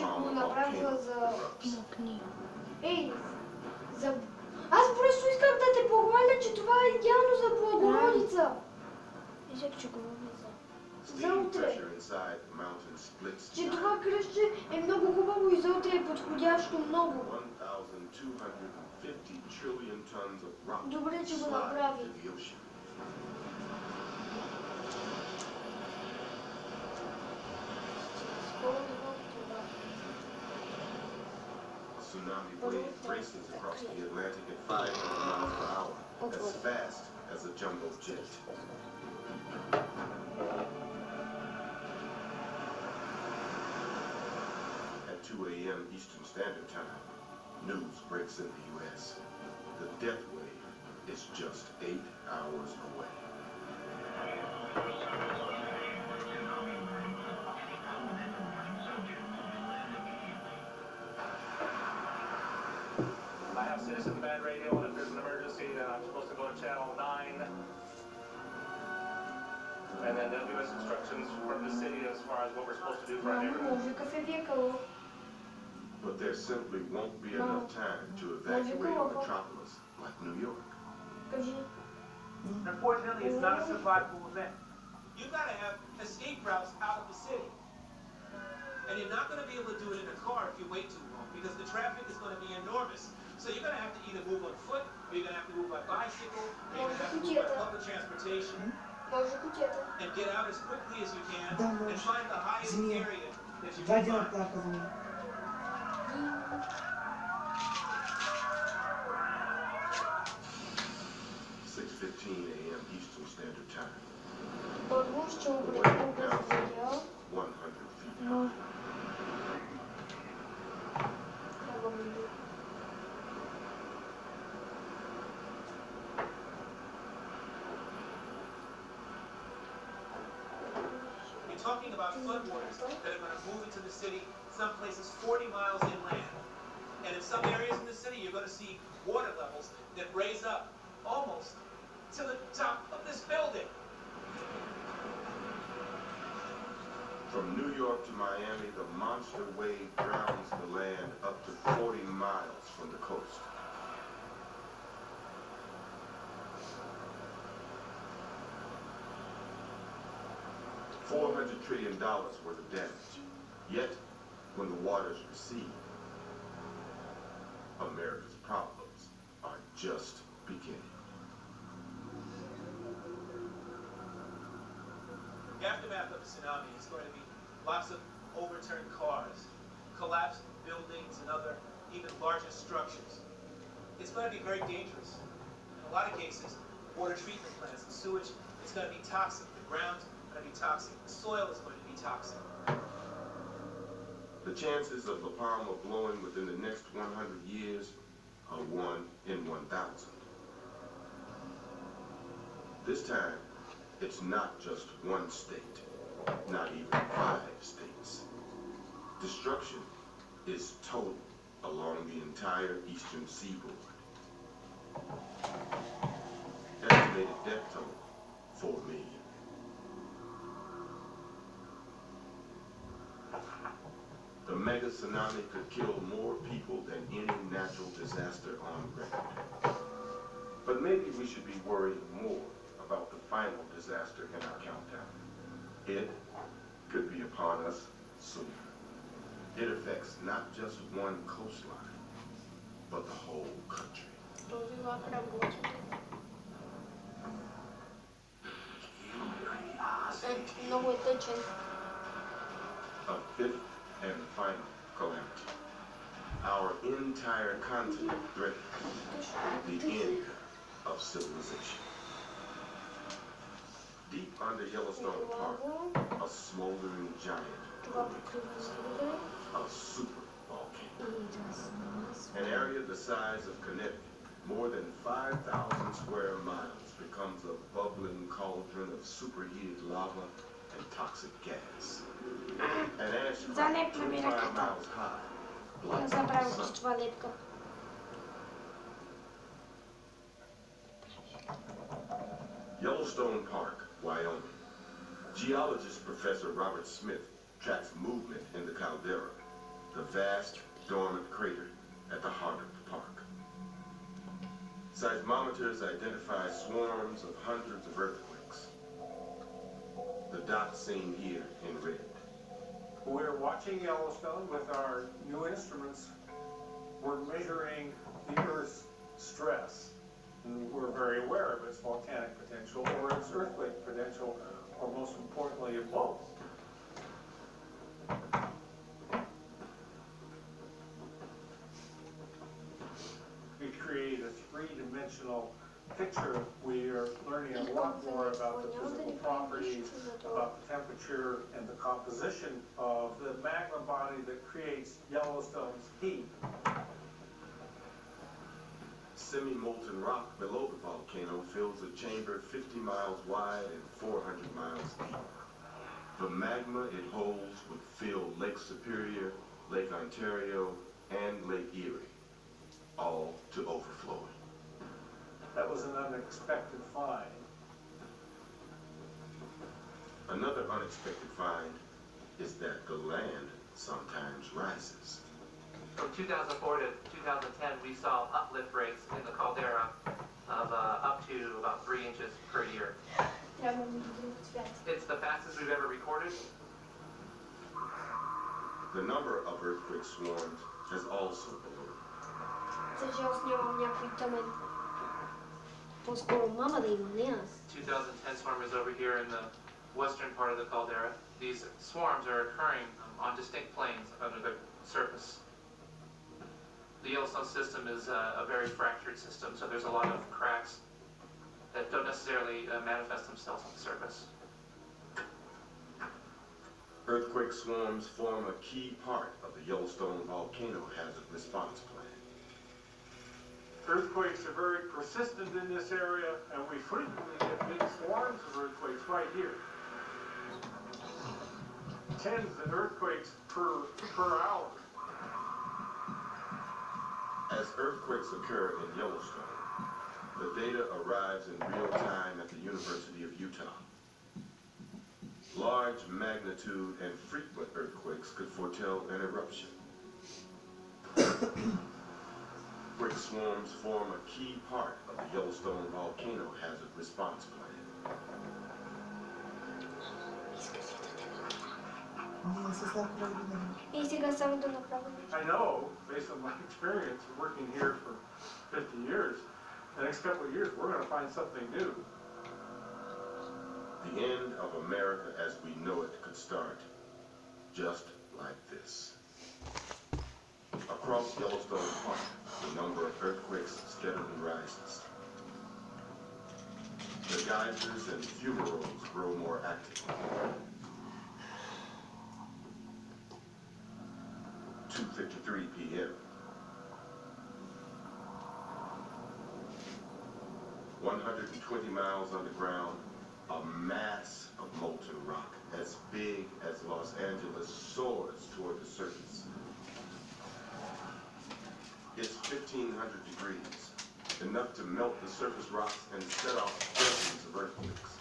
ще го направя за... Ей, за... Аз просто искам да те похваля, че това е идеално за Богородица. Мислех, че говори за утре. Че това кръстче е много хубаво и за утре е подходящо много. Добре, че го направи. Tsunami wave races across the Atlantic at 500 miles per hour, as fast as a jumbo jet. At 2 a.m. Eastern Standard Time, news breaks in the U.S. The death wave is just 8 hours away. I have citizen band radio, and if there's an emergency, then I'm supposed to go to channel 9. And then they'll give us instructions from the city as far as what we're supposed to do for our neighborhood. But there simply won't be enough time to evacuate a metropolis like New York. Unfortunately, it's not a survivable event. You've got to have escape routes out of the city. And you're not going to be able to do it in a car if you wait too long, because the traffic is going to be enormous. So you're going to have to either move on foot, or you're going to have to move by bicycle, or you're going to have to move by public transportation. And get out as quickly as you can, and find the highest area that you can find. 6:15 a.m. Eastern Standard Time. The wave now 100 feet high. You're talking about floodwaters that are going to move into the city, some places 40 miles inland. And in some areas in the city, you're going to see water levels that raise up almost to the top of this building. From New York to Miami, the monster wave drowns the land up to 40 miles from the coast. $400 trillion worth of damage. Yet, when the waters recede, America's problems are just beginning. The aftermath of a tsunami is going to be lots of overturned cars, collapsed buildings, and other even larger structures. It's going to be very dangerous. In a lot of cases, water treatment plants and sewage is going to be toxic. The ground's going to be toxic. The soil is going to be toxic. The chances of La Palma blowing within the next 100 years are 1 in 1,000. This time, it's not just one state, not even 5 states. Destruction is total along the entire eastern seaboard. Estimated death toll, 4 million. The mega tsunami could kill more people than any natural disaster on record. But maybe we should be worrying more about the final disaster in our countdown. It could be upon us soon. It affects not just one coastline, but the whole country. A fifth and final calamity. Our entire continent threatens the end of civilization. Deep under Yellowstone Park, a smoldering giant, a super volcano. An area the size of Connecticut, more than 5,000 square miles, becomes a bubbling cauldron of superheated lava and toxic gas. An ash cloud 25 miles high, blocks the sun. Yellowstone Park, Wyoming. Geologist Professor Robert Smith tracks movement in the caldera. the vast dormant crater at the heart of the park. Seismometers identify swarms of hundreds of earthquakes. The dots seen here in red. We're watching Yellowstone with our new instruments. We're measuring the Earth's stress. And we're very aware of its volcanic potential or its earthquake potential, or most importantly, of both. We create a three-dimensional picture. We are learning a lot more about the physical properties, about the temperature, and the composition of the magma body that creates Yellowstone's heat. Semi-molten rock below the volcano fills a chamber 50 miles wide and 400 miles deep. The magma it holds would fill Lake Superior, Lake Ontario, and Lake Erie, all to overflowing. That was an unexpected find. Another unexpected find is that the land sometimes rises. From 2004 to 2010, we saw uplift rates in the caldera of up to about 3 inches per year. It's the fastest we've ever recorded. The number of earthquake swarms has also ballooned. Защото нямам някой тъмен. По-скоро мама да има, не аз. 2010 swarm is over here in the western part of the caldera. These swarms are occurring on distinct planes under the surface. The Yellowstone system is a very fractured system, so there's a lot of cracks that don't necessarily manifest themselves on the surface. Earthquake swarms form a key part of the Yellowstone volcano hazard response plan. Earthquakes are very persistent in this area, and we frequently get big swarms of earthquakes right here. Tens of earthquakes per hour. As earthquakes occur in Yellowstone, the data arrives in real time at the University of Utah. Large magnitude and frequent earthquakes could foretell an eruption. Earthquake swarms form a key part of the Yellowstone volcano hazard response plan. И сега само да направим. I know, based on my experience working here for 50 years, the next couple of years we're going to find something new. The end of America as we know it could start just like this. Across Yellowstone Park, the number of earthquakes steadily rises. The geysers and fumaroles grow more active. 2:53 p.m. 120 miles underground, a mass of molten rock as big as Los Angeles soars toward the surface. It's 1,500 degrees, enough to melt the surface rocks and set off dozens of earthquakes.